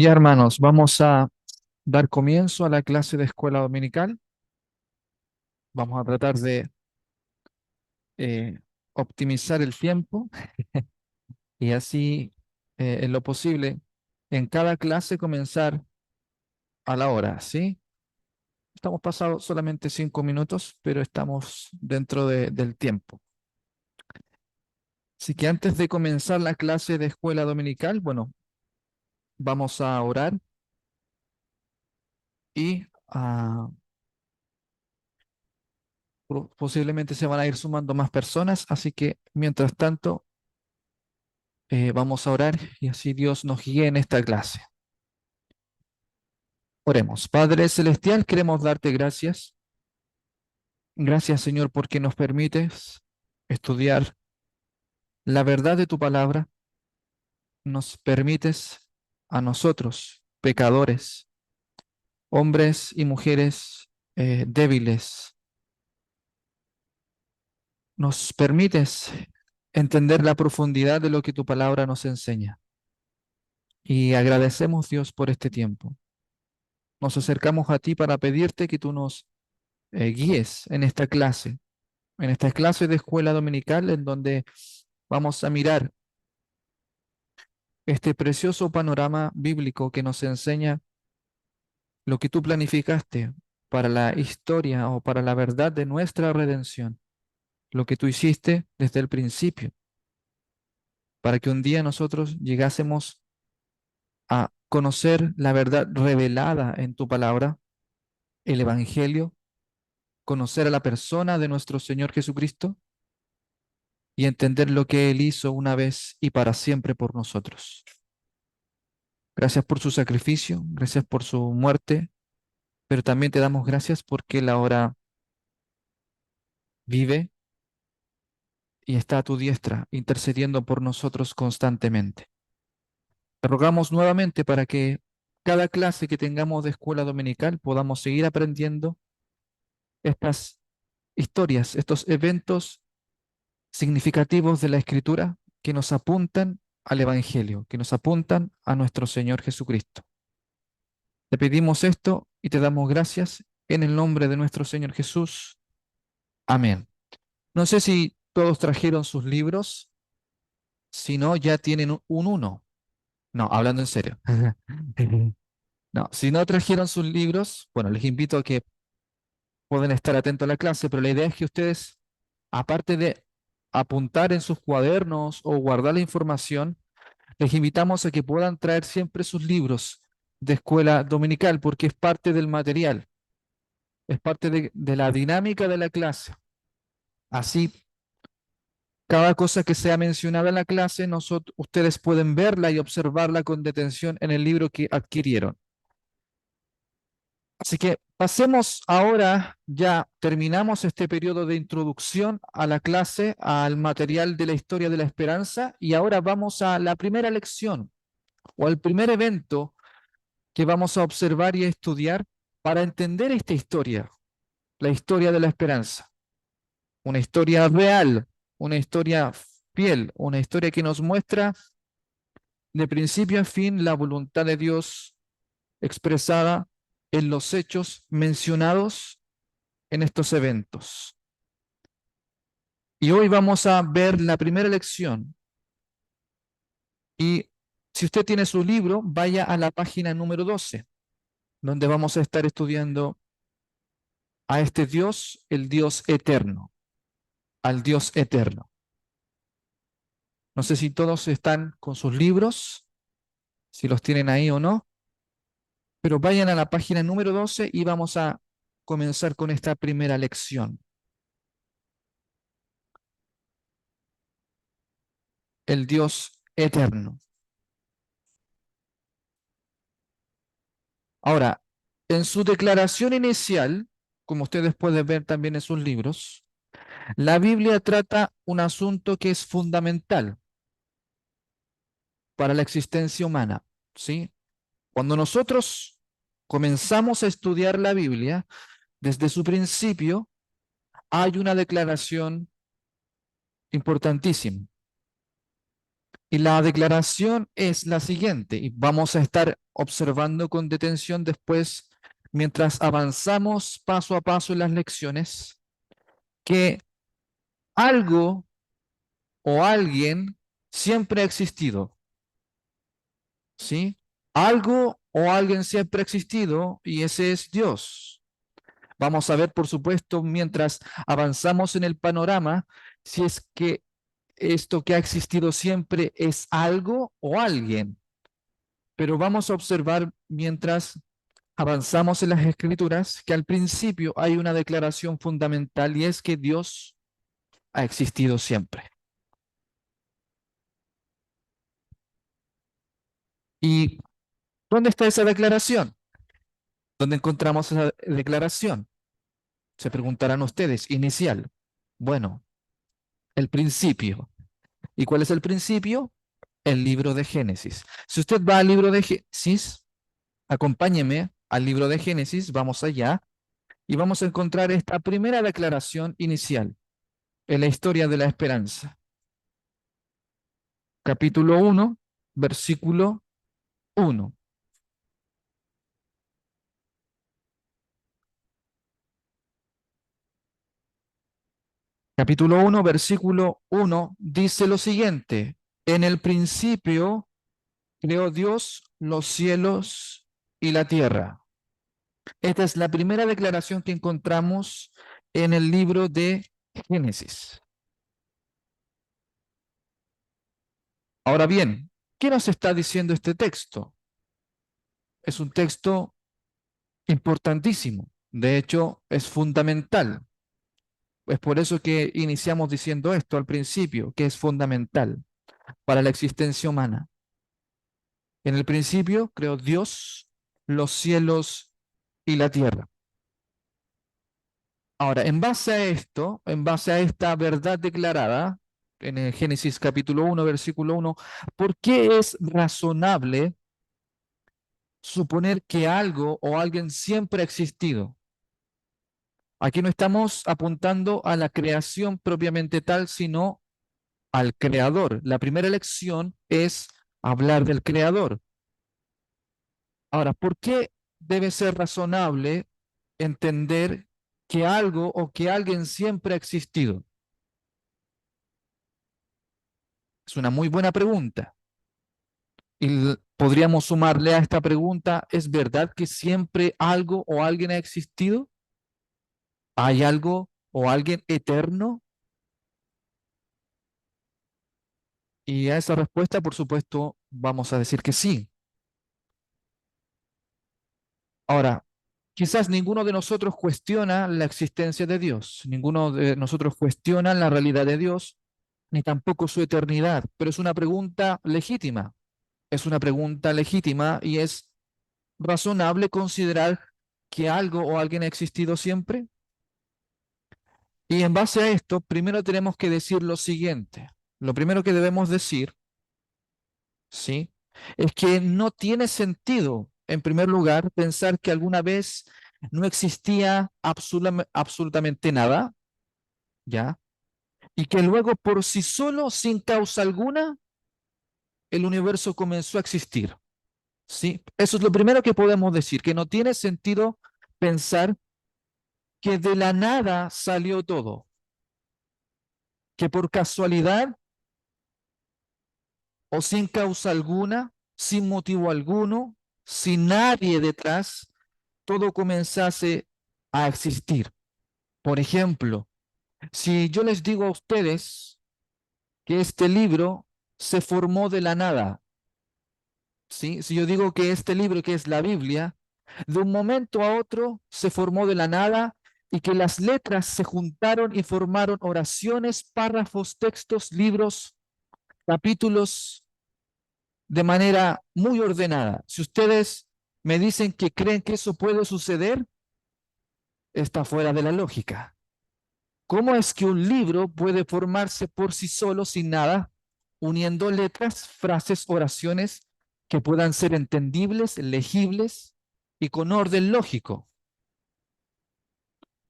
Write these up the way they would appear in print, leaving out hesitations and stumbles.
Ya, hermanos, vamos a dar comienzo a la clase de escuela dominical. Vamos a tratar de eh, optimizar el tiempo y así, en lo posible, en cada clase comenzar a la hora, ¿sí? Estamos pasados solamente 5 minutos, pero estamos dentro del tiempo. Así que antes de comenzar la clase de escuela dominical, bueno, vamos a orar y posiblemente se van a ir sumando más personas, así que mientras tanto vamos a orar y así Dios nos guíe en esta clase. Oremos. Padre Celestial, queremos darte gracias. Gracias, Señor, porque nos permites estudiar la verdad de tu palabra. Nos permites a nosotros, pecadores, hombres y mujeres débiles, nos permites entender la profundidad de lo que tu palabra nos enseña. Y agradecemos, Dios, por este tiempo. Nos acercamos a ti para pedirte que tú nos guíes en esta clase de escuela dominical en donde vamos a mirar este precioso panorama bíblico que nos enseña lo que tú planificaste para la historia o para la verdad de nuestra redención, lo que tú hiciste desde el principio, para que un día nosotros llegásemos a conocer la verdad revelada en tu palabra, el Evangelio, conocer a la persona de nuestro Señor Jesucristo y entender lo que Él hizo una vez y para siempre por nosotros. Gracias por su sacrificio, gracias por su muerte, pero también te damos gracias porque Él ahora vive y está a tu diestra, intercediendo por nosotros constantemente. Te rogamos nuevamente para que cada clase que tengamos de escuela dominical podamos seguir aprendiendo estas historias, estos eventos significativos de la Escritura que nos apuntan al Evangelio, que nos apuntan a nuestro Señor Jesucristo. Te pedimos esto y te damos gracias en el nombre de nuestro Señor Jesús. Amén. No sé si todos trajeron sus libros, si no, ya tienen un uno. No, hablando en serio. No, si no trajeron sus libros, bueno, les invito a que pueden estar atentos a la clase, pero la idea es que ustedes, aparte de apuntar en sus cuadernos o guardar la información, les invitamos a que puedan traer siempre sus libros de escuela dominical, porque es parte del material, es parte de la dinámica de la clase. Así, cada cosa que sea mencionada en la clase, ustedes pueden verla y observarla con detención en el libro que adquirieron. Así que pasemos ahora, ya terminamos este periodo de introducción a la clase, al material de la historia de la esperanza, y ahora vamos a la primera lección o al primer evento que vamos a observar y a estudiar para entender esta historia, la historia de la esperanza. Una historia real, una historia fiel, una historia que nos muestra de principio a fin la voluntad de Dios expresada en los hechos mencionados en estos eventos. Y hoy vamos a ver la primera lección. Y si usted tiene su libro, vaya a la página número 12, donde vamos a estar estudiando a este Dios, el Dios eterno, al Dios eterno. No sé si todos están con sus libros, si los tienen ahí o no, pero vayan a la página número 12 y vamos a comenzar con esta primera lección. El Dios eterno. Ahora, en su declaración inicial, como ustedes pueden ver también en sus libros, la Biblia trata un asunto que es fundamental para la existencia humana, ¿sí? Cuando nosotros comenzamos a estudiar la Biblia, desde su principio hay una declaración importantísima. Y la declaración es la siguiente, y vamos a estar observando con detención después, mientras avanzamos paso a paso en las lecciones, que algo o alguien siempre ha existido, ¿sí? Algo o alguien siempre ha existido y ese es Dios. Vamos a ver, por supuesto, mientras avanzamos en el panorama, si es que esto que ha existido siempre es algo o alguien. Pero vamos a observar mientras avanzamos en las escrituras que al principio hay una declaración fundamental y es que Dios ha existido siempre. ¿Y dónde está esa declaración? ¿Dónde encontramos esa declaración? Se preguntarán ustedes, inicial. Bueno, el principio. ¿Y cuál es el principio? El libro de Génesis. Si usted va al libro de Génesis, acompáñeme al libro de Génesis, vamos allá, y vamos a encontrar esta primera declaración inicial en la historia de la esperanza. Capítulo 1, versículo 1. Capítulo 1, versículo 1 dice lo siguiente: en el principio creó Dios los cielos y la tierra. Esta es la primera declaración que encontramos en el libro de Génesis. Ahora bien, ¿qué nos está diciendo este texto? Es un texto importantísimo, de hecho es fundamental. Es por eso que iniciamos diciendo esto al principio, que es fundamental para la existencia humana. En el principio creó Dios los cielos y la tierra. Ahora, en base a esto, en base a esta verdad declarada en el Génesis capítulo 1, versículo 1, ¿por qué es razonable suponer que algo o alguien siempre ha existido? Aquí no estamos apuntando a la creación propiamente tal, sino al creador. La primera elección es hablar del creador. Ahora, ¿por qué debe ser razonable entender que algo o que alguien siempre ha existido? Es una muy buena pregunta. Y podríamos sumarle a esta pregunta, ¿es verdad que siempre algo o alguien ha existido? ¿Hay algo o alguien eterno? Y a esa respuesta, por supuesto, vamos a decir que sí. Ahora, quizás ninguno de nosotros cuestiona la existencia de Dios, ninguno de nosotros cuestiona la realidad de Dios, ni tampoco su eternidad, pero es una pregunta legítima, es una pregunta legítima y es razonable considerar que algo o alguien ha existido siempre. Y en base a esto, primero tenemos que decir lo siguiente. Lo primero que debemos decir, ¿sí? Es que no tiene sentido, en primer lugar, pensar que alguna vez no existía absolutamente nada, ¿ya? Y que luego por sí solo, sin causa alguna, el universo comenzó a existir, ¿sí? Eso es lo primero que podemos decir, que no tiene sentido pensar que de la nada salió todo, que por casualidad o sin causa alguna, sin motivo alguno, sin nadie detrás, todo comenzase a existir. Por ejemplo, si yo les digo a ustedes que este libro se formó de la nada, ¿sí? Si yo digo que este libro, que es la Biblia, de un momento a otro se formó de la nada y que las letras se juntaron y formaron oraciones, párrafos, textos, libros, capítulos, de manera muy ordenada. Si ustedes me dicen que creen que eso puede suceder, está fuera de la lógica. ¿Cómo es que un libro puede formarse por sí solo sin nada, uniendo letras, frases, oraciones que puedan ser entendibles, legibles y con orden lógico?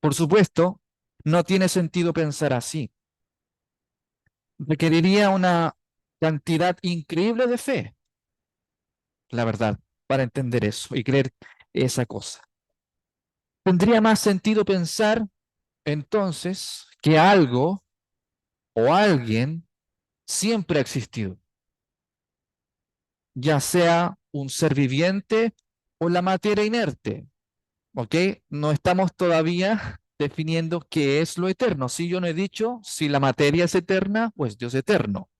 Por supuesto, no tiene sentido pensar así. Requeriría una cantidad increíble de fe, la verdad, para entender eso y creer esa cosa. Tendría más sentido pensar entonces que algo o alguien siempre ha existido, ya sea un ser viviente o la materia inerte, ¿ok? No estamos todavía definiendo qué es lo eterno. Si yo no he dicho si la materia es eterna, pues Dios es eterno.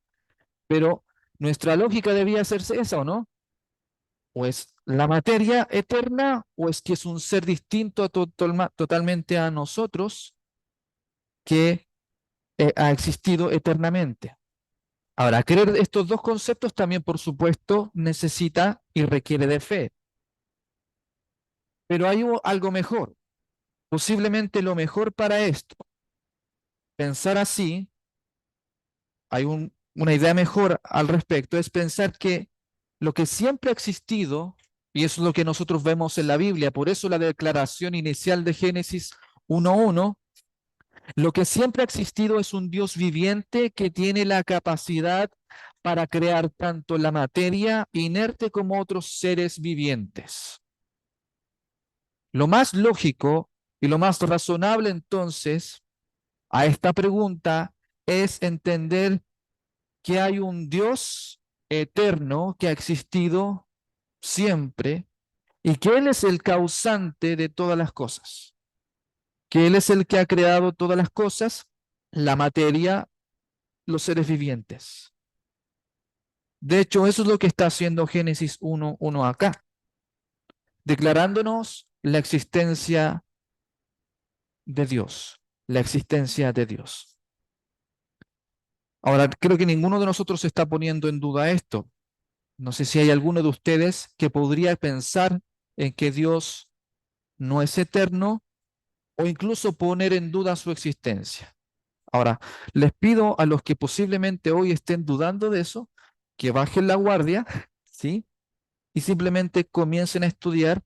Pero nuestra lógica debía hacerse esa, ¿o no? ¿O es la materia eterna o es que es un ser distinto totalmente a nosotros que ha existido eternamente? Ahora, creer estos dos conceptos también, por supuesto, necesita y requiere de fe. Pero hay algo mejor. Posiblemente lo mejor para esto, pensar así, hay una idea mejor al respecto, es pensar que lo que siempre ha existido, y eso es lo que nosotros vemos en la Biblia, por eso la declaración inicial de Génesis 1:1, lo que siempre ha existido es un Dios viviente que tiene la capacidad para crear tanto la materia inerte como otros seres vivientes. Lo más lógico y lo más razonable entonces a esta pregunta es entender que hay un Dios eterno que ha existido siempre y que Él es el causante de todas las cosas, que Él es el que ha creado todas las cosas, la materia, los seres vivientes. De hecho, eso es lo que está haciendo Génesis 1:1 acá, declarándonos la existencia de Dios, la existencia de Dios. Ahora, creo que ninguno de nosotros está poniendo en duda esto. No sé si hay alguno de ustedes que podría pensar en que Dios no es eterno o incluso poner en duda su existencia. Ahora, les pido a los que posiblemente hoy estén dudando de eso, que bajen la guardia, ¿sí? Y simplemente comiencen a estudiar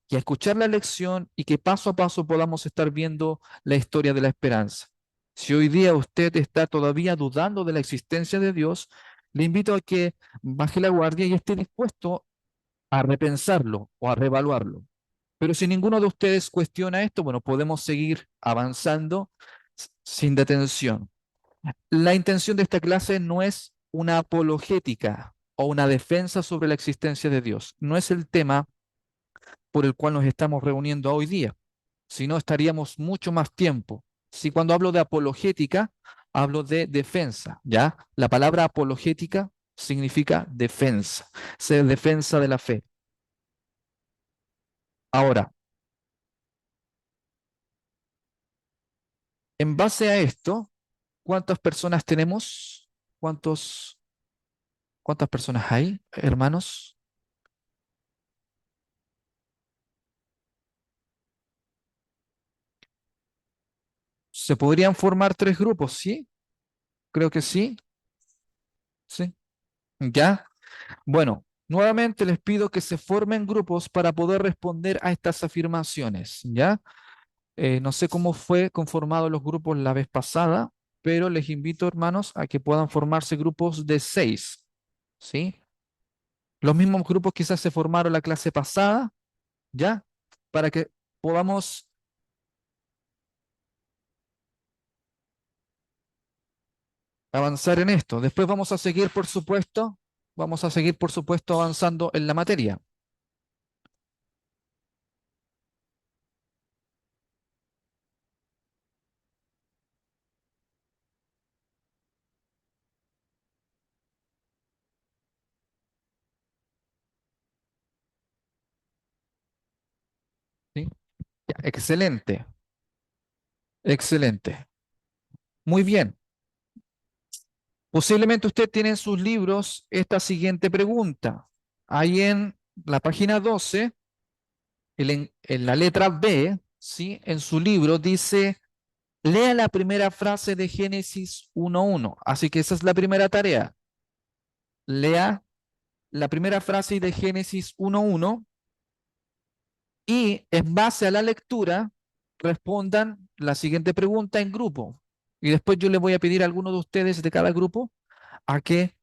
y a escuchar la lección y que paso a paso podamos estar viendo la historia de la esperanza. Si hoy día usted está todavía dudando de la existencia de Dios, le invito a que baje la guardia y esté dispuesto a repensarlo o a reevaluarlo. Pero si ninguno de ustedes cuestiona esto, bueno, podemos seguir avanzando sin detención. La intención de esta clase no es una apologética o una defensa sobre la existencia de Dios. No es el tema por el cual nos estamos reuniendo hoy día, si no estaríamos mucho más tiempo. Si cuando hablo de apologética, hablo de defensa, ¿ya? La palabra apologética significa defensa, ser defensa de la fe. Ahora, en base a esto, ¿cuántas personas tenemos? ¿Cuántos, cuántas personas hay, hermanos? ¿Se podrían formar tres grupos? Sí, creo que sí, sí. ¿Ya? Bueno, nuevamente les pido que se formen grupos para poder responder a estas afirmaciones, ¿ya? No sé cómo fue conformado los grupos la vez pasada, pero les invito, hermanos, a que puedan formarse grupos de 6, ¿sí? Los mismos grupos quizás se formaron la clase pasada, ¿ya? Para que podamos avanzar en esto. Después vamos a seguir, por supuesto, avanzando en la materia, ¿sí? Ya, excelente, excelente. Muy bien. Posiblemente usted tiene en sus libros esta siguiente pregunta. Ahí en la página 12, en la letra B, ¿sí? En su libro dice, lea la primera frase de Génesis 1:1. Así que esa es la primera tarea. Lea la primera frase de Génesis 1:1 y en base a la lectura respondan la siguiente pregunta en grupo. Y después yo le voy a pedir a alguno de ustedes de cada grupo a que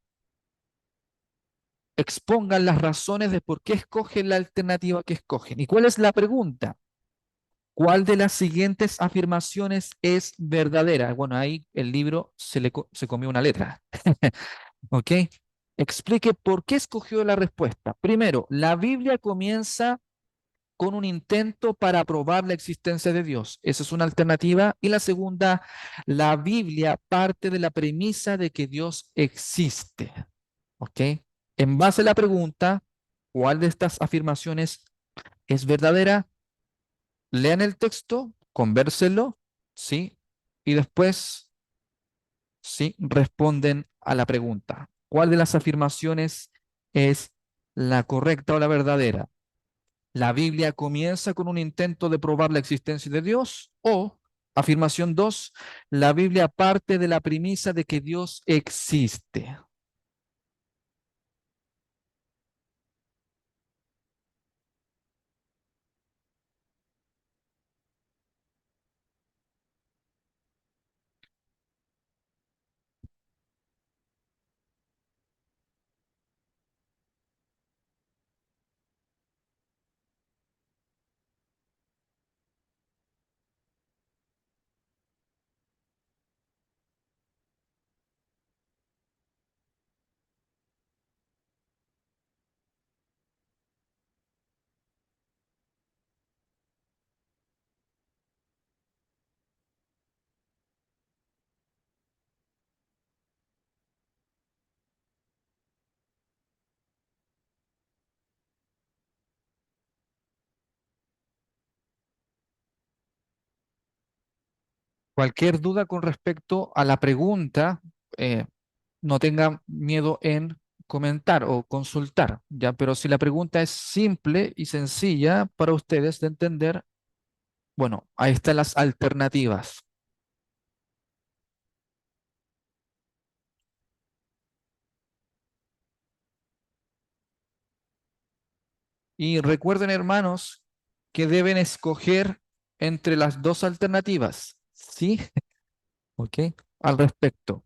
expongan las razones de por qué escogen la alternativa que escogen. ¿Y cuál es la pregunta? ¿Cuál de las siguientes afirmaciones es verdadera? Bueno, ahí el libro se comió una letra, ¿ok? Explique por qué escogió la respuesta. Primero, la Biblia comienza con un intento para probar la existencia de Dios. Esa es una alternativa. Y la segunda, la Biblia parte de la premisa de que Dios existe, ¿ok? En base a la pregunta, ¿cuál de estas afirmaciones es verdadera? Lean el texto, convérselo, ¿sí? Y después, ¿sí? Responden a la pregunta. ¿Cuál de las afirmaciones es la correcta o la verdadera? ¿La Biblia comienza con un intento de probar la existencia de Dios? O, afirmación 2, la Biblia parte de la premisa de que Dios existe. Cualquier duda con respecto a la pregunta, eh, no tenga miedo en comentar o consultar, ¿ya? Pero si la pregunta es simple y sencilla para ustedes de entender, bueno, ahí están las alternativas. Y recuerden, hermanos, que deben escoger entre las dos alternativas, ¿sí? ¿Ok? Al respecto.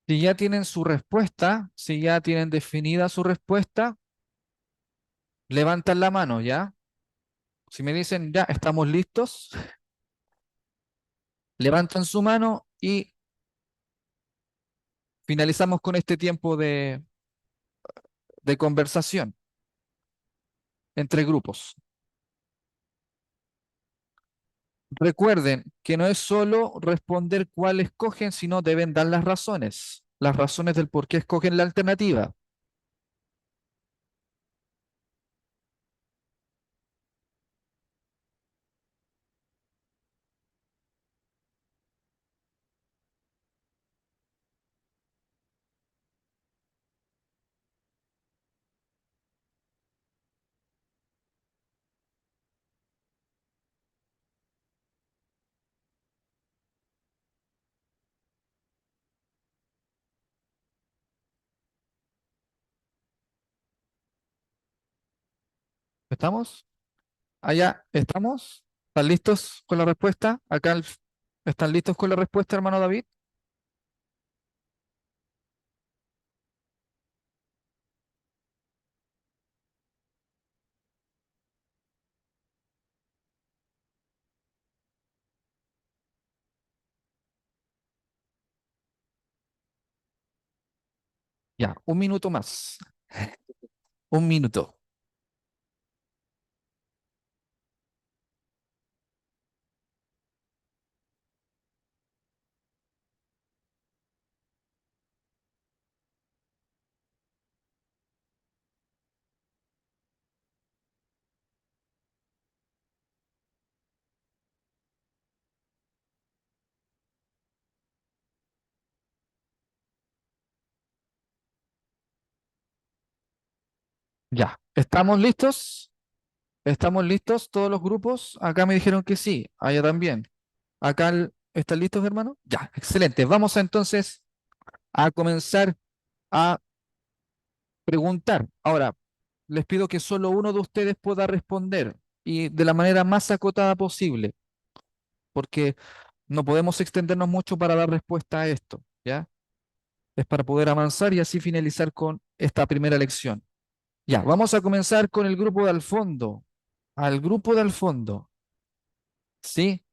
Si ya tienen su respuesta, si ya tienen definida su respuesta, levantan la mano, ¿ya? Si me dicen, ya, estamos listos, levantan su mano y finalizamos con este tiempo de conversación entre grupos. Recuerden que no es solo responder cuál escogen, sino deben dar las razones del por qué escogen la alternativa. ¿Estamos? Allá, ¿estamos? ¿Están listos con la respuesta? ¿Están listos con la respuesta, hermano David? Ya, un minuto más. Un minuto. Ya, ¿estamos listos? ¿Estamos listos todos los grupos? Acá me dijeron que sí, allá también. Acá, ¿están listos, hermano? Ya, excelente. Vamos entonces a comenzar a preguntar. Ahora, les pido que solo uno de ustedes pueda responder y de la manera más acotada posible, porque no podemos extendernos mucho para dar respuesta a esto, ¿ya? Es para poder avanzar y así finalizar con esta primera lección. Ya, vamos a comenzar con el grupo de al fondo. Al grupo de al fondo, ¿sí?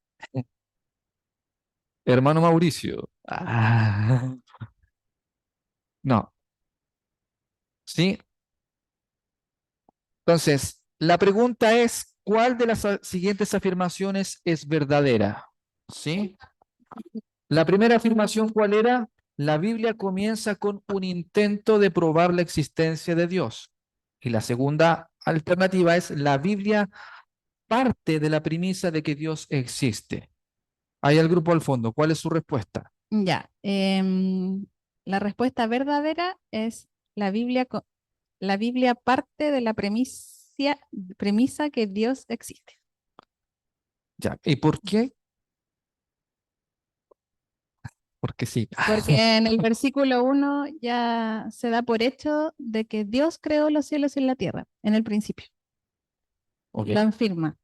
Hermano Mauricio. No, ¿sí? Entonces, la pregunta es, ¿cuál de las siguientes afirmaciones es verdadera? ¿Sí? La primera afirmación, ¿cuál era? La Biblia comienza con un intento de probar la existencia de Dios. Y la segunda alternativa es, la Biblia parte de la premisa de que Dios existe. Hay el grupo al fondo. ¿Cuál es su respuesta? Ya, la respuesta verdadera es la Biblia, la Biblia parte de la premisa que Dios existe. Ya. ¿Y por qué? Porque sí. Porque en el versículo 1 ya se da por hecho de que Dios creó los cielos y la tierra en el principio. Ok. Lo afirma.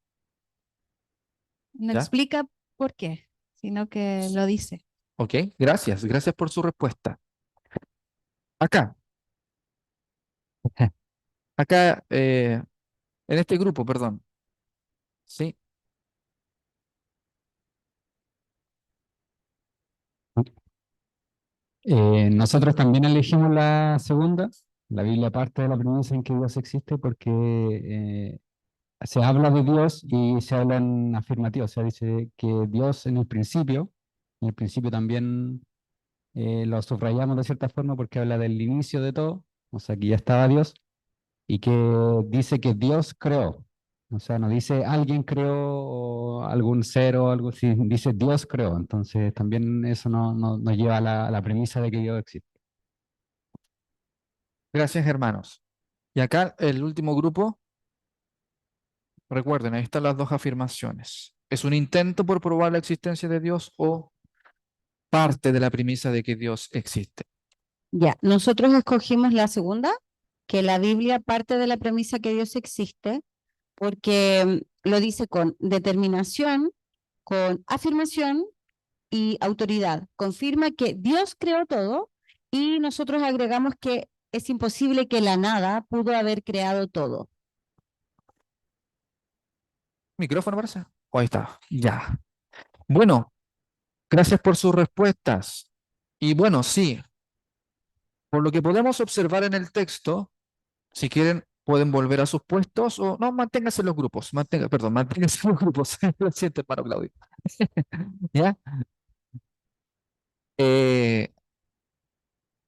No ¿Ya? explica por qué, sino que lo dice. Ok. Gracias. Gracias por su respuesta. Acá. Acá, en este grupo, perdón. Sí. Nosotros también elegimos la segunda. La Biblia parte de la premisa en que Dios existe porque se habla de Dios y se habla en afirmativo. O sea, dice que Dios en el principio también lo subrayamos de cierta forma porque habla del inicio de todo, o sea, que ya estaba Dios y que dice que Dios creó. O sea, no dice alguien creó o algún ser o algo así, dice Dios creó. Entonces también eso nos lleva a la premisa de que Dios existe. Gracias, hermanos. Y acá el último grupo, recuerden, ahí están las dos afirmaciones. ¿Es un intento por probar la existencia de Dios o parte de la premisa de que Dios existe? Ya, nosotros escogimos la segunda, que la Biblia parte de la premisa que Dios existe, porque lo dice con determinación, con afirmación y autoridad. Confirma que Dios creó todo y nosotros agregamos que es imposible que la nada pudo haber creado todo. ¿Micrófono, parece? Oh, ahí está. Ya. Bueno, gracias por sus respuestas. Y bueno, sí, por lo que podemos observar en el texto, si quieren, pueden volver a sus puestos o no, manténganse en los grupos. Perdón, manténganse en los grupos. Lo siento, hermano Claudio. ¿Ya? Eh,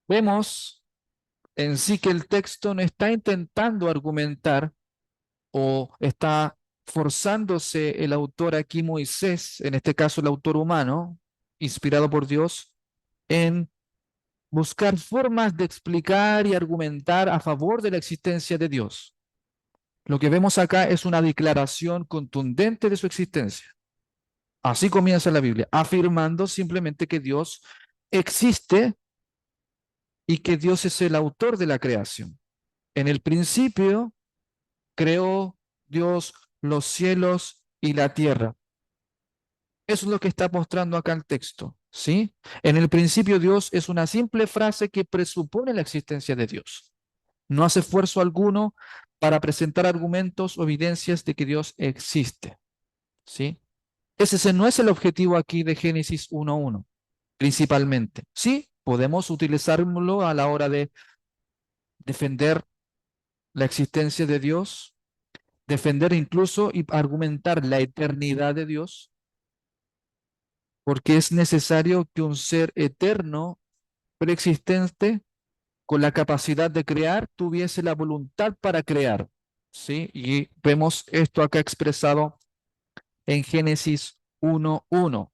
vemos en sí que el texto no está intentando argumentar o está forzándose el autor aquí, Moisés, en este caso el autor humano, inspirado por Dios, en buscar formas de explicar y argumentar a favor de la existencia de Dios. Lo que vemos acá es una declaración contundente de su existencia. Así comienza la Biblia, afirmando simplemente que Dios existe y que Dios es el autor de la creación. En el principio creó Dios los cielos y la tierra. Eso es lo que está mostrando acá el texto, ¿sí? En el principio Dios es una simple frase que presupone la existencia de Dios. No hace esfuerzo alguno para presentar argumentos o evidencias de que Dios existe, ¿sí? Ese no es el objetivo aquí de Génesis 1:1, principalmente. Sí, podemos utilizarlo a la hora de defender la existencia de Dios, defender incluso y argumentar la eternidad de Dios, porque es necesario que un ser eterno, preexistente, con la capacidad de crear, tuviese la voluntad para crear, ¿sí? Y vemos esto acá expresado en Génesis 1:1.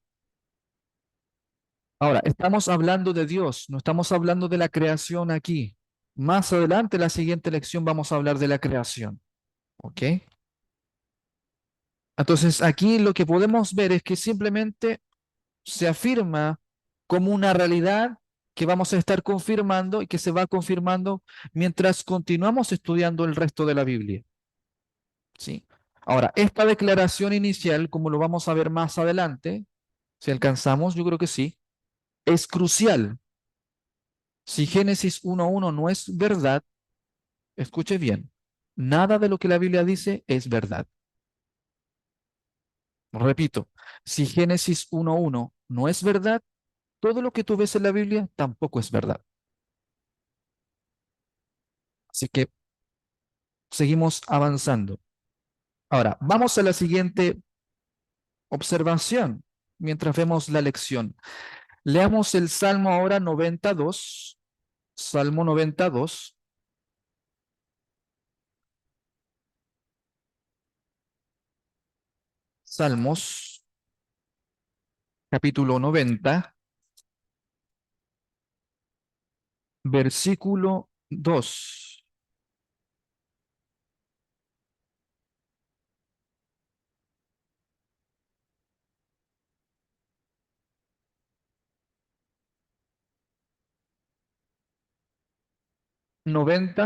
Ahora, estamos hablando de Dios, no estamos hablando de la creación aquí. Más adelante, la siguiente lección, vamos a hablar de la creación. ¿Ok? Entonces, aquí lo que podemos ver es que simplemente se afirma como una realidad que vamos a estar confirmando y que se va confirmando mientras continuamos estudiando el resto de la Biblia. ¿Sí? Ahora, esta declaración inicial, como lo vamos a ver más adelante, si alcanzamos, yo creo que sí, es crucial. Si Génesis 1:1 no es verdad, escuche bien, nada de lo que la Biblia dice es verdad. Repito, si Génesis 1:1 no es verdad, todo lo que tú ves en la Biblia tampoco es verdad. Así que seguimos avanzando. Ahora, vamos a la siguiente observación mientras vemos la lección. Leamos el Salmo ahora 92, Salmo 92, Salmos, capítulo 90, versículo 2.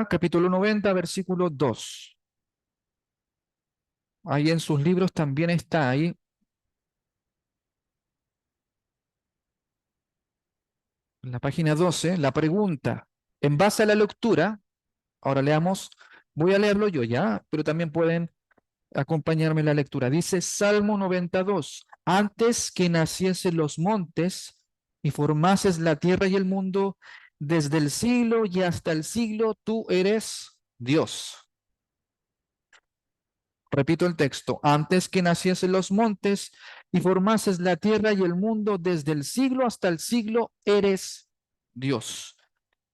Capítulo 90, versículo 2. Ahí en sus libros también está ahí, en la página 12, la pregunta. En base a la lectura, ahora leamos, voy a leerlo yo ya, pero también pueden acompañarme en la lectura. Dice Salmo 92, antes que naciesen los montes y formases la tierra y el mundo, desde el siglo y hasta el siglo, tú eres Dios. Repito el texto, antes que naciesen los montes y formases la tierra y el mundo, desde el siglo hasta el siglo, eres Dios.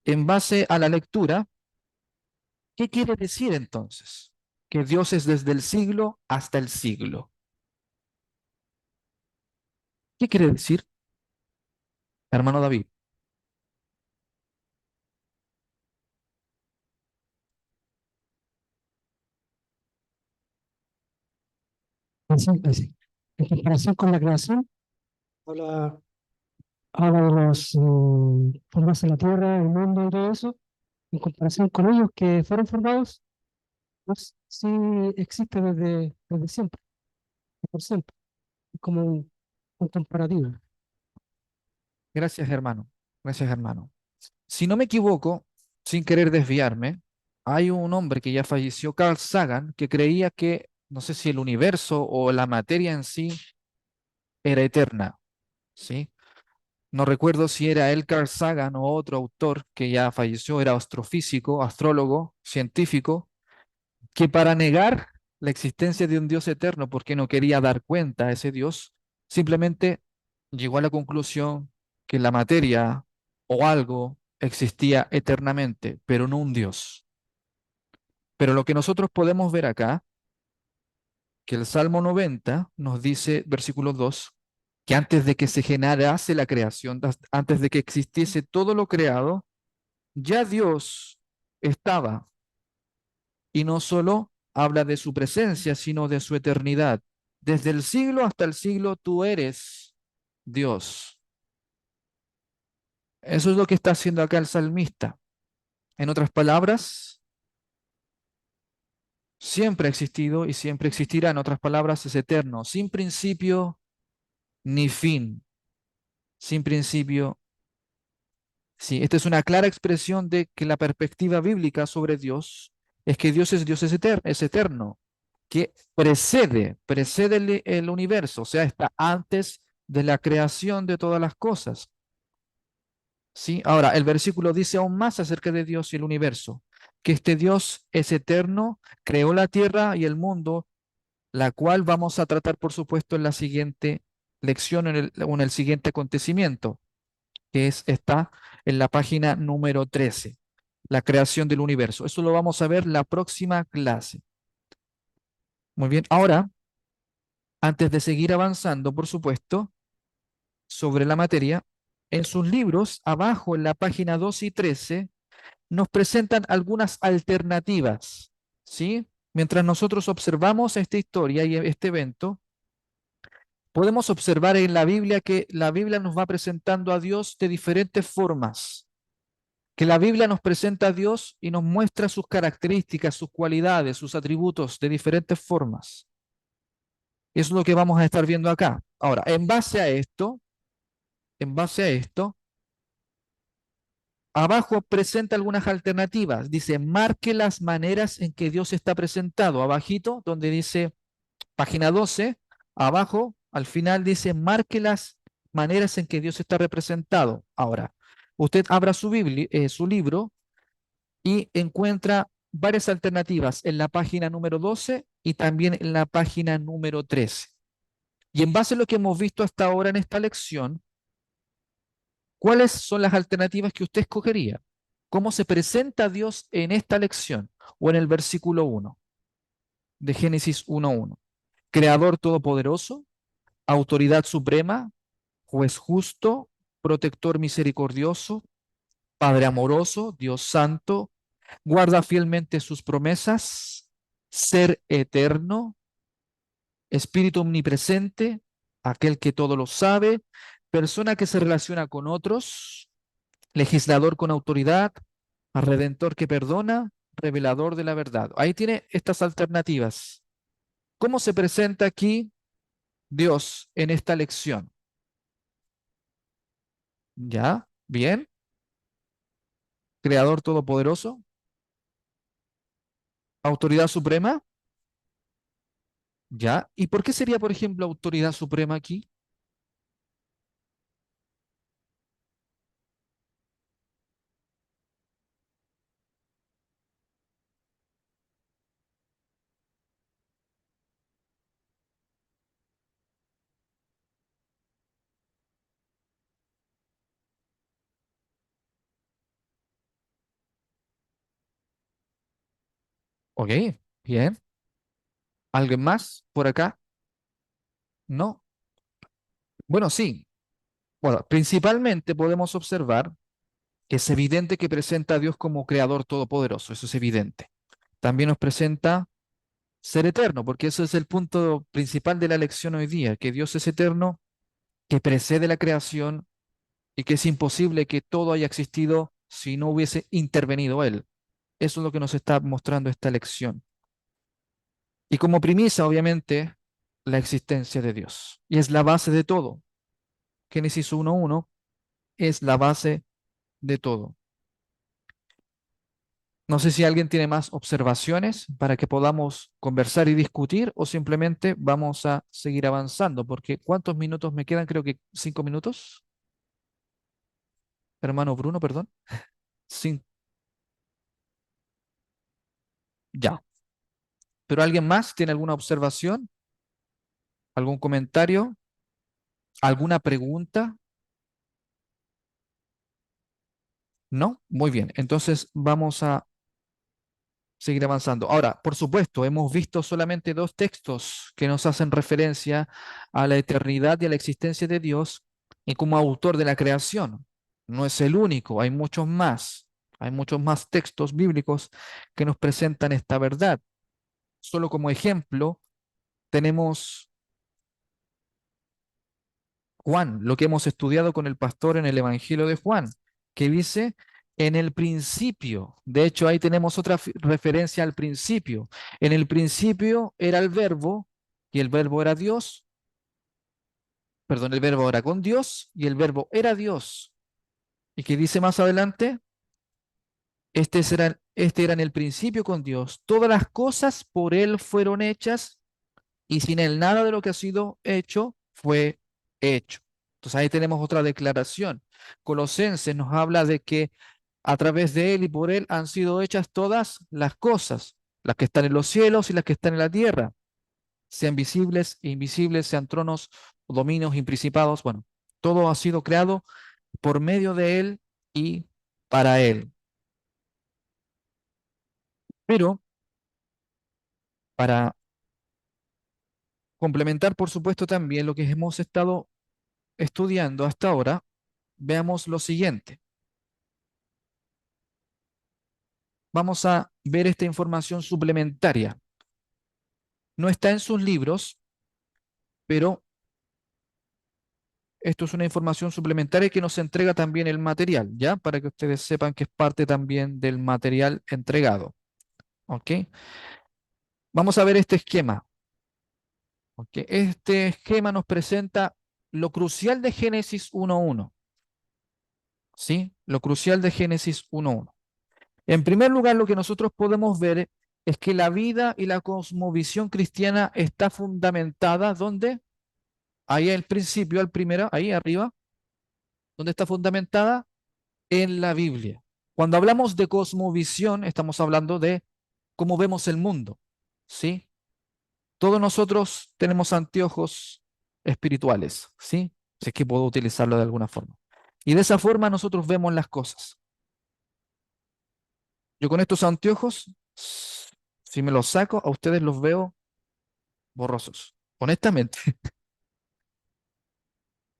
En base a la lectura, ¿qué quiere decir entonces? Que Dios es desde el siglo hasta el siglo. ¿Qué quiere decir, hermano David? Así. En comparación con la creación, habla, habla de los formas de la tierra, el mundo y todo eso. En comparación con ellos que fueron formados, pues sí existe desde siempre, por siempre. Es como un comparativo. Gracias, hermano. Gracias, hermano. Si no me equivoco, sin querer desviarme, hay un hombre que ya falleció, Carl Sagan, que creía que, no sé si el universo o la materia en sí era eterna, ¿sí? No recuerdo si era él, Carl Sagan, o otro autor que ya falleció, era astrofísico, astrólogo, científico, que para negar la existencia de un Dios eterno, porque no quería dar cuenta a ese Dios, simplemente llegó a la conclusión que la materia o algo existía eternamente, pero no un Dios. Pero lo que nosotros podemos ver acá, que el Salmo 90 nos dice, versículo 2, que antes de que se generase la creación, antes de que existiese todo lo creado, ya Dios estaba. Y no solo habla de su presencia, sino de su eternidad. Desde el siglo hasta el siglo tú eres Dios. Eso es lo que está haciendo acá el salmista. En otras palabras, siempre ha existido y siempre existirá. En otras palabras, es eterno, sin principio ni fin. Sin principio. Sí, esta es una clara expresión de que la perspectiva bíblica sobre Dios es que Dios es eterno, que precede el universo, o sea, está antes de la creación de todas las cosas. ¿Sí? Ahora, el versículo dice aún más acerca de Dios y el universo, que este Dios es eterno, creó la tierra y el mundo, la cual vamos a tratar, por supuesto, en la siguiente lección, o en el siguiente acontecimiento, que está en la página número 13, la creación del universo. Eso lo vamos a ver la próxima clase. Muy bien, ahora, antes de seguir avanzando, por supuesto, sobre la materia, en sus libros, abajo en la página 2 y 13, nos presentan algunas alternativas, ¿sí? Mientras nosotros observamos esta historia y este evento, podemos observar en la Biblia que la Biblia nos va presentando a Dios de diferentes formas, que la Biblia nos presenta a Dios y nos muestra sus características, sus cualidades, sus atributos de diferentes formas. Eso es lo que vamos a estar viendo acá. Ahora, en base a esto, abajo presenta algunas alternativas. Dice, marque las maneras en que Dios está presentado. Abajito, donde dice página 12, abajo, al final dice, marque las maneras en que Dios está representado. Ahora, usted abra su Biblia, su libro y encuentra varias alternativas en la página número 12 y también en la página número 13. Y en base a lo que hemos visto hasta ahora en esta lección, ¿cuáles son las alternativas que usted escogería? ¿Cómo se presenta Dios en esta lección o en el versículo 1 de Génesis 1:1? Creador todopoderoso, autoridad suprema, juez justo, protector misericordioso, Padre amoroso, Dios santo, guarda fielmente sus promesas, ser eterno, espíritu omnipresente, aquel que todo lo sabe, persona que se relaciona con otros, legislador con autoridad, redentor que perdona, revelador de la verdad. Ahí tiene estas alternativas. ¿Cómo se presenta aquí Dios en esta lección? ¿Ya? ¿Bien? Creador todopoderoso, autoridad suprema, ¿ya? ¿Y por qué sería, por ejemplo, autoridad suprema aquí? Ok, bien. ¿Alguien más por acá? No. Bueno, sí. Bueno, principalmente podemos observar que es evidente que presenta a Dios como creador todopoderoso, eso es evidente. También nos presenta ser eterno, porque eso es el punto principal de la lección hoy día, que Dios es eterno, que precede la creación y que es imposible que todo haya existido si no hubiese intervenido Él. Eso es lo que nos está mostrando esta lección. Y como premisa, obviamente, la existencia de Dios. Y es la base de todo. Génesis 1:1 es la base de todo. No sé si alguien tiene más observaciones para que podamos conversar y discutir o simplemente vamos a seguir avanzando, porque ¿cuántos minutos me quedan? Creo que 5 minutos. Hermano Bruno, perdón. Sí, ya. ¿Pero alguien más tiene alguna observación? ¿Algún comentario? ¿Alguna pregunta? ¿No? Muy bien. Entonces vamos a seguir avanzando. Ahora, por supuesto, hemos visto solamente dos textos que nos hacen referencia a la eternidad y a la existencia de Dios y como autor de la creación. No es el único, hay muchos más. Hay muchos más textos bíblicos que nos presentan esta verdad. Solo como ejemplo, tenemos Juan, lo que hemos estudiado con el pastor en el Evangelio de Juan, que dice en el principio. De hecho, ahí tenemos otra referencia al principio. En el principio era el verbo y el verbo era Dios. Perdón, el verbo era con Dios y el verbo era Dios. ¿Y qué dice más adelante? Este era en el principio con Dios. Todas las cosas por Él fueron hechas y sin Él nada de lo que ha sido hecho fue hecho. Entonces ahí tenemos otra declaración. Colosenses nos habla de que a través de Él y por Él han sido hechas todas las cosas, las que están en los cielos y las que están en la tierra, sean visibles e invisibles, sean tronos, dominios y principados. Bueno, todo ha sido creado por medio de Él y para Él. Pero para complementar, por supuesto, también lo que hemos estado estudiando hasta ahora, veamos lo siguiente. vamos a ver esta información suplementaria. No está en sus libros, pero esto es una información suplementaria que nos entrega también el material, ¿ya? Para que ustedes sepan que es parte también del material entregado, ¿ok? Vamos a ver este esquema, ¿ok? Este esquema nos presenta lo crucial de Génesis 1.1, ¿sí? Lo crucial de Génesis 1.1. En primer lugar, lo que nosotros podemos ver es que la vida y la cosmovisión cristiana está fundamentada, ¿dónde? Ahí al principio, al primero, ahí arriba, ¿dónde está fundamentada? En la Biblia. Cuando hablamos de cosmovisión, estamos hablando de cómo vemos el mundo, ¿sí? Todos nosotros tenemos anteojos espirituales, ¿sí? Si es que puedo utilizarlo de alguna forma. Y de esa forma nosotros vemos las cosas. Yo con estos anteojos, si me los saco, a ustedes los veo borrosos, honestamente,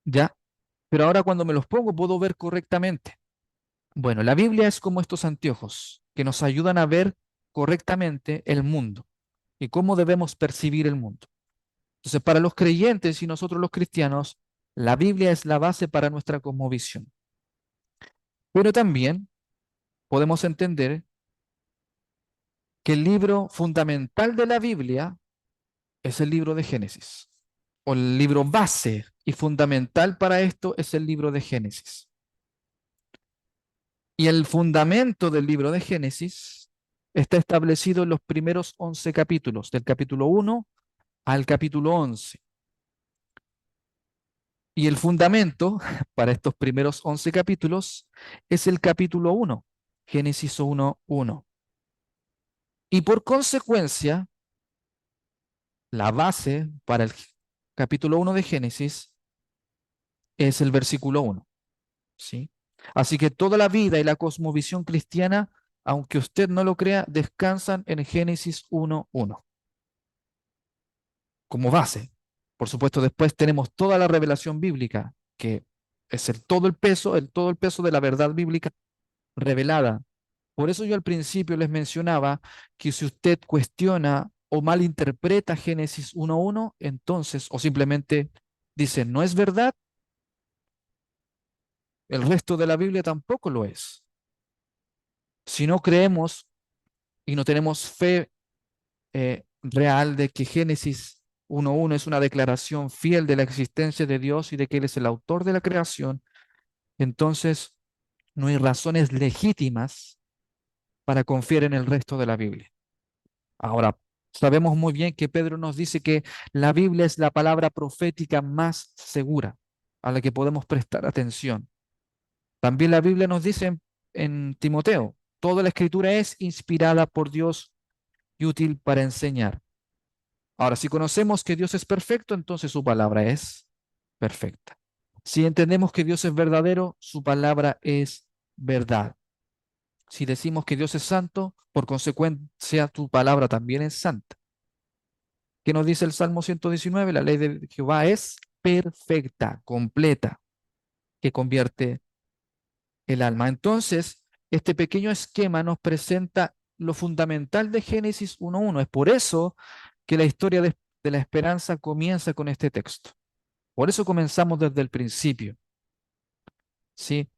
¿ya? Pero ahora cuando me los pongo puedo ver correctamente. Bueno, la Biblia es como estos anteojos que nos ayudan a ver correctamente el mundo y cómo debemos percibir el mundo. Entonces, para los creyentes y nosotros los cristianos, la Biblia es la base para nuestra cosmovisión. Pero también podemos entender que el libro fundamental de la Biblia es el libro de Génesis, o el libro base y fundamental para esto es el libro de Génesis. Y el fundamento del libro de Génesis está establecido en los primeros 11 capítulos, del capítulo 1 al capítulo 11. Y el fundamento para estos primeros 11 capítulos es el capítulo 1, Génesis 1:1. Y por consecuencia, la base para el capítulo 1 de Génesis es el versículo 1, ¿sí? Así que toda la vida y la cosmovisión cristiana, aunque usted no lo crea, descansan en Génesis 1:1 como base. Por supuesto, después tenemos toda la revelación bíblica, que es todo el peso de la verdad bíblica revelada. Por eso yo al principio les mencionaba que si usted cuestiona o malinterpreta Génesis 1:1, entonces, o simplemente dice, no es verdad, el resto de la Biblia tampoco lo es. Si no creemos y no tenemos fe real de que Génesis 1:1 es una declaración fiel de la existencia de Dios y de que Él es el autor de la creación, entonces no hay razones legítimas para confiar en el resto de la Biblia. Ahora, sabemos muy bien que Pedro nos dice que la Biblia es la palabra profética más segura a la que podemos prestar atención. También la Biblia nos dice en Timoteo, toda la escritura es inspirada por Dios y útil para enseñar. Ahora, si conocemos que Dios es perfecto, entonces su palabra es perfecta. Si entendemos que Dios es verdadero, su palabra es verdad. Si decimos que Dios es santo, por consecuencia, tu palabra también es santa. ¿Qué nos dice el Salmo 119? La ley de Jehová es perfecta, completa, que convierte el alma. Entonces, este pequeño esquema nos presenta lo fundamental de Génesis 1:1. Es por eso que la historia de la esperanza comienza con este texto. Por eso comenzamos desde el principio. ¿Sí?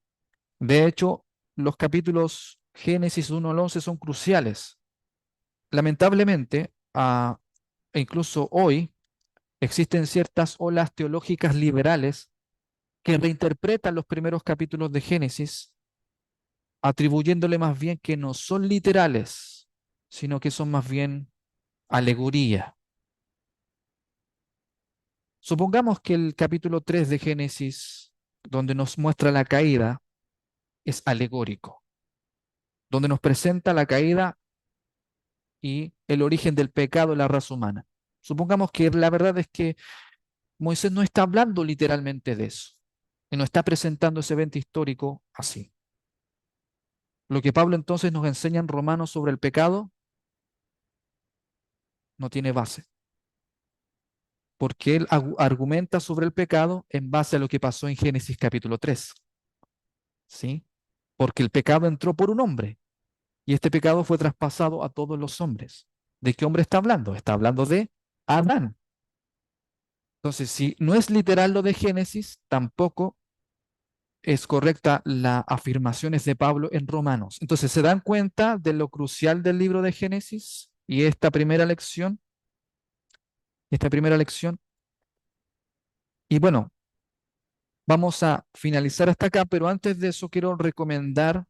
De hecho, los capítulos Génesis 1 al 11 son cruciales. Lamentablemente, e incluso hoy, existen ciertas olas teológicas liberales que reinterpretan los primeros capítulos de Génesis, atribuyéndole más bien que no son literales, sino que son más bien alegoría. Supongamos que el capítulo 3 de Génesis, donde nos muestra la caída, es alegórico, donde nos presenta la caída y el origen del pecado en la raza humana. Supongamos que la verdad es que Moisés no está hablando literalmente de eso y no está presentando ese evento histórico así. Lo que Pablo entonces nos enseña en Romanos sobre el pecado no tiene base, porque él argumenta sobre el pecado en base a lo que pasó en Génesis capítulo 3, ¿sí? Porque el pecado entró por un hombre Y este pecado fue traspasado a todos los hombres. ¿De qué hombre está hablando? Está hablando de Adán. Entonces, si no es literal lo de Génesis, tampoco es correcta las afirmaciones de Pablo en Romanos. Entonces, ¿se dan cuenta de lo crucial del libro de Génesis y esta primera lección? Esta primera lección. Y bueno, vamos a finalizar hasta acá, pero antes de eso quiero recomendar,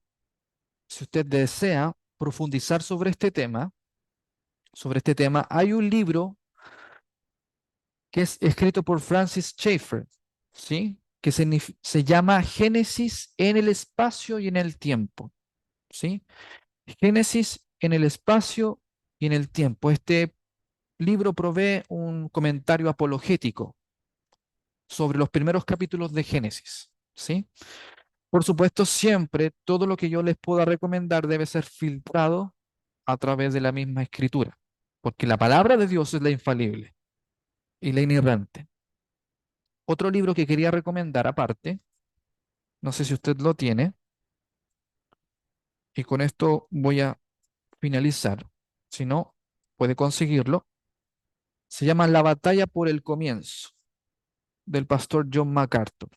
si usted desea profundizar sobre este tema, hay un libro que es escrito por Francis Schaeffer, ¿sí? Que se llama Génesis en el espacio y en el tiempo, ¿sí? Génesis en el espacio y en el tiempo. Este libro provee un comentario apologético sobre los primeros capítulos de Génesis, ¿sí? Por supuesto, siempre todo lo que yo les pueda recomendar debe ser filtrado a través de la misma escritura, porque la palabra de Dios es la infalible y la inerrante. Otro libro que quería recomendar aparte, no sé si usted lo tiene, y con esto voy a finalizar. Si no, puede conseguirlo. Se llama La batalla por el comienzo, del pastor John MacArthur.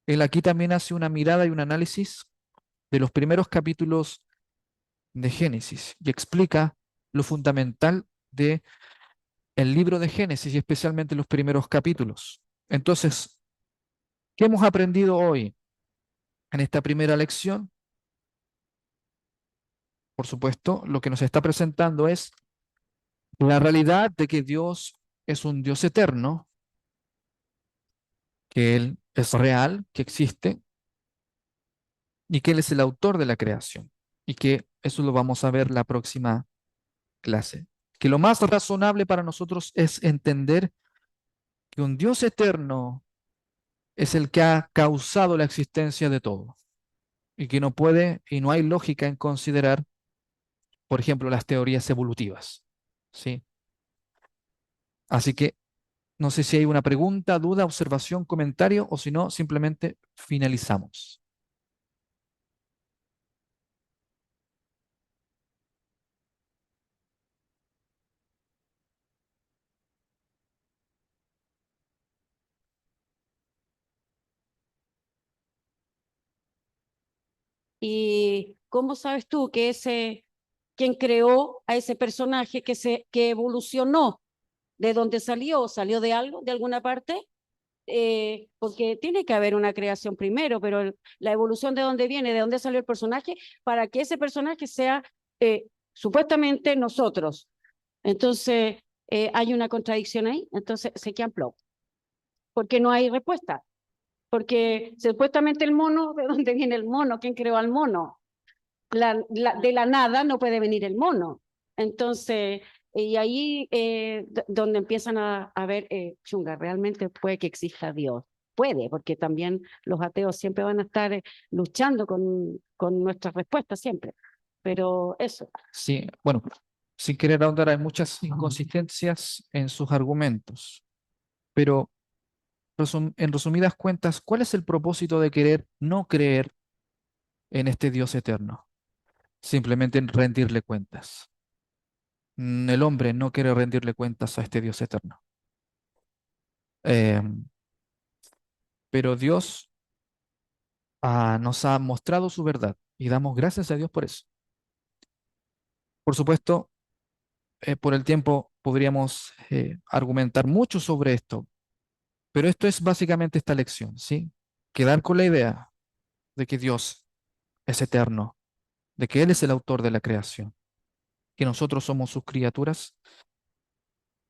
Él aquí también hace una mirada y un análisis de los primeros capítulos de Génesis y explica lo fundamental de el libro de Génesis y especialmente los primeros capítulos. Entonces, ¿qué hemos aprendido hoy en esta primera lección? Por supuesto, lo que nos está presentando es la realidad de que Dios es un Dios eterno, que Él es real, que existe y que Él es el autor de la creación. Y que eso lo vamos a ver la próxima clase. Que lo más razonable para nosotros es entender que un Dios eterno es el que ha causado la existencia de todo y que no puede y no hay lógica en considerar, por ejemplo, las teorías evolutivas. ¿Sí? Así que no sé si hay una pregunta, duda, observación, comentario o si no, simplemente finalizamos. ¿Y cómo sabes tú que quien creó a ese personaje que evolucionó, de dónde salió? ¿Salió de algo, de alguna parte? Porque tiene que haber una creación primero, pero la evolución de dónde viene, de dónde salió el personaje, para que ese personaje sea supuestamente nosotros. Entonces, hay una contradicción ahí, entonces se quedan plop, porque no hay respuesta. Porque supuestamente el mono, ¿de dónde viene el mono? ¿Quién creó al mono? De la nada no puede venir el mono. Entonces, y ahí donde empiezan a ver, chunga, realmente puede que exista Dios. Puede, porque también los ateos siempre van a estar luchando con nuestras respuestas, siempre. Pero eso. Sí, bueno, sin querer ahondar, hay muchas inconsistencias en sus argumentos, pero en resumidas cuentas, ¿cuál es el propósito de querer no creer en este Dios eterno? Simplemente en rendirle cuentas. El hombre no quiere rendirle cuentas a este Dios eterno. Eh, pero Dios nos ha mostrado su verdad y damos gracias a Dios por eso. Por supuesto, por el tiempo podríamos argumentar mucho sobre esto, pero esto es básicamente esta lección, ¿sí? Quedar con la idea de que Dios es eterno, de que Él es el autor de la creación, que nosotros somos sus criaturas.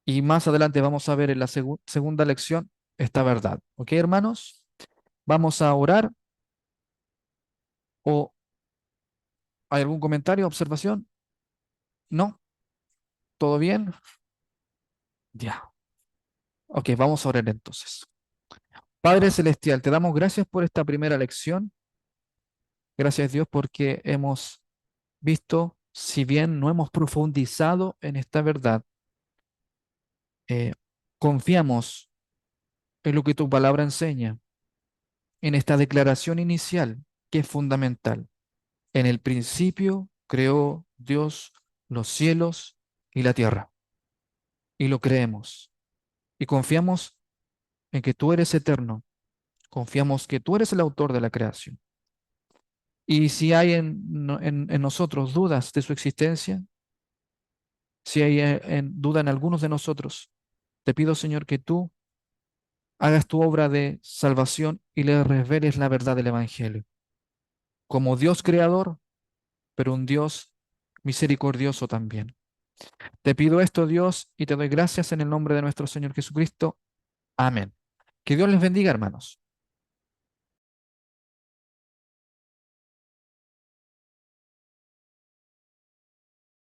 Y más adelante vamos a ver en la segunda lección esta verdad. ¿Ok, hermanos? Vamos a orar. ¿O hay algún comentario, observación? ¿No? ¿Todo bien? Ya. Ok, vamos a orar entonces. Padre Celestial, te damos gracias por esta primera lección. Gracias Dios porque hemos visto, si bien no hemos profundizado en esta verdad, eh, confiamos en lo que tu palabra enseña, en esta declaración inicial que es fundamental. En el principio creó Dios los cielos y la tierra. Y lo creemos. Y confiamos en que tú eres eterno. Confiamos que tú eres el autor de la creación. Y si hay en nosotros dudas de su existencia, si hay duda en algunos de nosotros, te pido, Señor, que tú hagas tu obra de salvación y le reveles la verdad del Evangelio. Como Dios creador, pero un Dios misericordioso también. Te pido esto, Dios, y te doy gracias en el nombre de nuestro Señor Jesucristo. Amén. Que Dios les bendiga, hermanos.